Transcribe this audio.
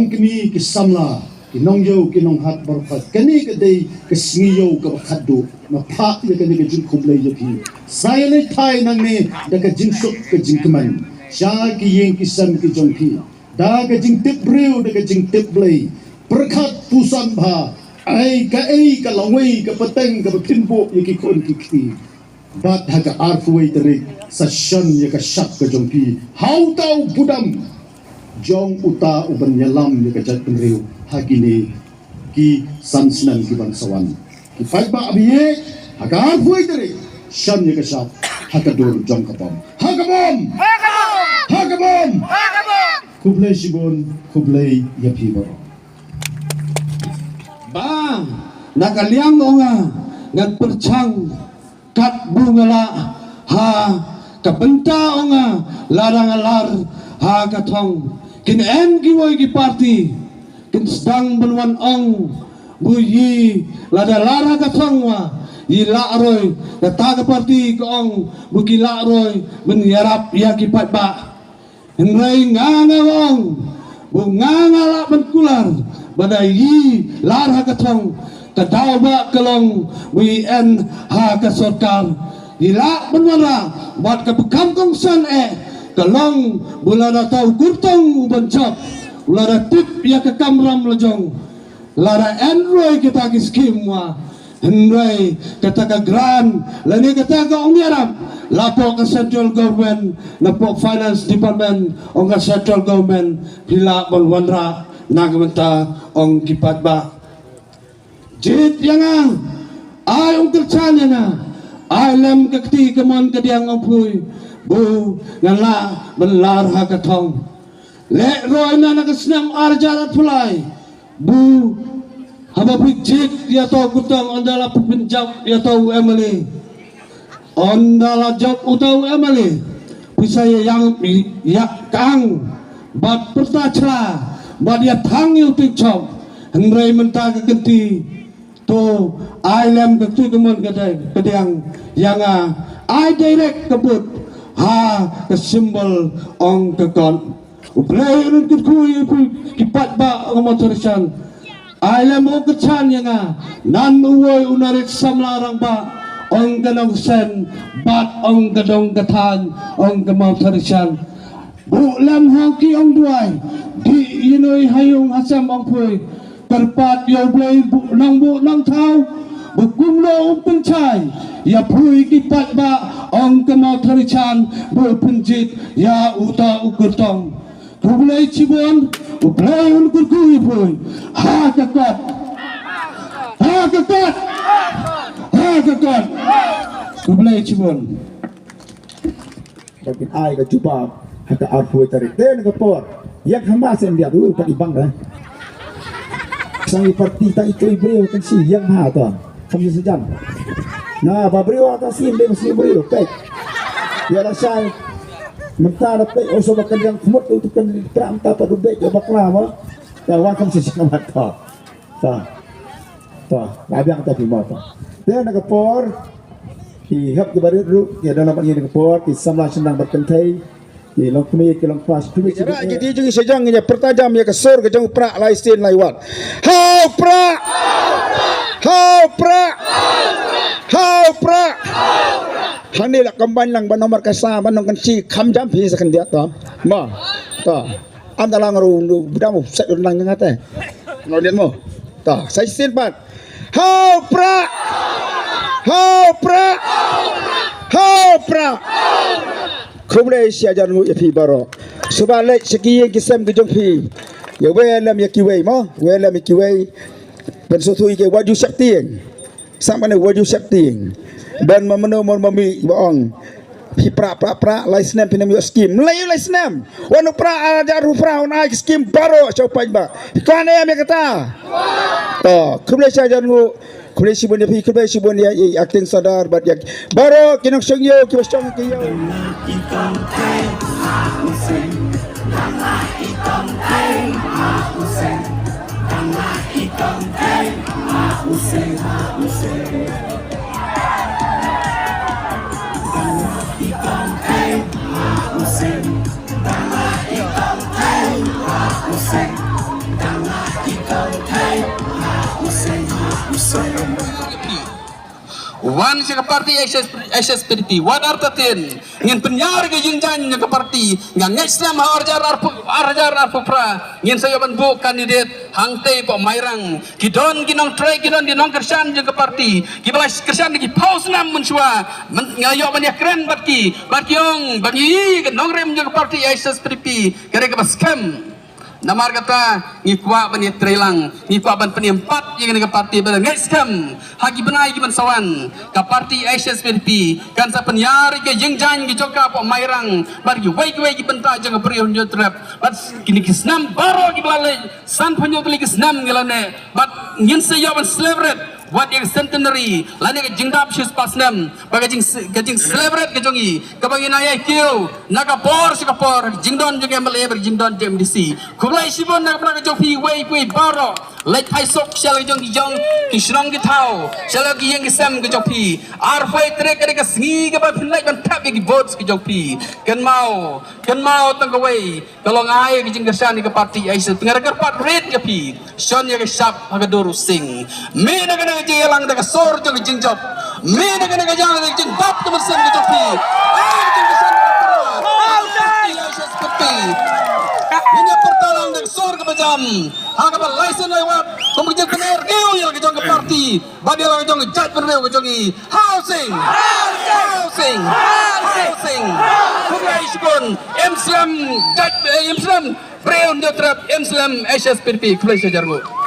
Nong kini kisamla kinong yo kinong hat barfat kani kadai kesingi yo ka khaddu ma pha ye kani ke jin khublai ye phi sai le thai nang ne da ka jin suk ka jin kman sha ki yeng kisam ki jong phi da ka jing tip breu da ka jing tip blai perkhat pusan bha ai ka lawai ka pateng ka pinbo ye ki kon ki khi bat ha ka arfuai terik sashan ye ka syak ka jong phi hau tau budam jong uta uban nyalam ni kajat penriu hagini ki sansnan ki bangsawan ki faiba abiye hagar buai dari shan ni kasat hakadur jong kapam hagamom kublai shibun kublai yapi baro ba nakaliang onga ngan perchang kat bungala ha kabenta onga larang alar ha katong kin en ki woi ki party kin sedang benwan ong buyi lada lara katong wa i la roy kata ka party ko ong buki la roy ben yarap ya ki pat ba henrai nganga ong bu nganga la ben kular badai yi lara katong kadau ba kelong wi en ha ka sorkar ila benwara buat ka bekam kong san kalong bulada tau kurtong ubancap bulada tip ya ke kamram lejong lara enroy kita ki skim wa enroy kata ka gran lani kata ka ong yaram lapo ka central government lapo finance department ong ka central government pila bonwanra nagamenta ong kipat ba jit yang ay ong kerchan yana ay lem kakti kamon kadiang ong puy bu ngala belar ha katong le roy na nakasnam arjarat pulai bu haba pijit ya to kutang ondala pinjam ya to emily ondala job utau emily pisaya yang ya kang bat pertachla bat ya thang yu tik chom hengrai menta ka kenti to ailem ka tu kemon kadai kadiang yang ai direct kebut ha ke simbol ong ke kon uplay un ku kipat ba motorisan alam mo ke chan yang nan uoi unarik samlarang ba ong ganong sen bat ong gadong gatan ong ke motorisan bu lam hang ki ong duai di inoi hayung hasam ong pui perpat yo play bu nang thau bukum lo pencai ya pui kipat ba ong kemau terichan berpenjit ya uta ukurtong kublai cibon kublai ukur kui pui ha kakat kublai cibon bagi ai ke cuba haka arfui tarik den ke por yak hamas en dia tu pat ibang dah sang parti tak itu ibreu kan si yang ha tu kami sejam nah babriu atas sim dia mesti beriu pek dia rasa mentara pek oso bakal yang kumut itu kan pram ta pa dubek ya bakla ma ta wa kam si kamat ta labiang ta pi mata dia nak por ki hab ke barit ru ya dalam ini nak por ki samla senang berkentai ki long kumi ki long pas kumi jadi jeung sejang nya pertajam ya ke sur ke jang prak lai sin lai wat hau prak hani lah kembali lang banomor kasa banong kan si kam jam pi sakan dia to ma to am dalang ru budamu set lang ngate no lian mo to sai sin pat hau pra kublai si ajar mu ya pi baro subale sekiye kisam ke jong pi ya welam ya kiwei mo welam ya kiwei ben sotui ke waju saktieng sama ne waju saktieng dan memenu mami boong pi pra lai snam pinam yo skim lai snam wanu pra ajar pra on ai skim baro chopai ba kan ya me kata to kublai si ajar mu kublai si bonde pi kublai si bonde ya akting sadar bat ya baro kinok songyo kibasong kiyo wan si ke parti SSPDP wan artatin ngin penyar ke jinjan ke parti ngan Islam arjar arpupra ngin saya bantu kandidat hangte po mairang kidon ginong tray kidon dinong kersan ke parti kibalas kersan di paus nam mensua ngayo banyak keren barki ong bagi ginong rem ke parti SSPDP kare ke scam namar kata ngikwa bani trelang ngikwa ban penimpat yang ke parti ber ngeskam hagi benai giban sawan ke parti SSPDP kan sa penyar ke jengjan ke joka po mairang bagi wei gibenta jeng prion jo trap bat kini kisnam baro gibalai san panyo tuli kisnam ngilane bat ngin se yo ban celebrate what yang centenary lani ke jingdap shus pasnam bagai jing celebrate ke jongi ke bagi naya kiu naga por sikapor jingdon juga mele ber jingdon JMDC kulai sibon naga pra ke jofi wei baro lek thai sok sel ke jong ki shrong ki thau sel ki yang ki sam ke jofi ar fai tre ke singi ke ba phin lek ban tap ki votes ke jofi ken mau tang ke wei kalau ngai ke jing kesan ke parti ai tengah ke part red ke pi son ya ke sap ha ke doru sing me naga jelang daga sor jong jingjop me daga jang daga jing bab to sen ke jofi jing kesan seperti ini pertolong daga sor ke bajam ha ke license lewat kemudian benar keu yang ke jong ke parti badil ke jong jat benar ke jongi housing kurai sipun emslam preon dia terap emslam SSPDP kulai sejargo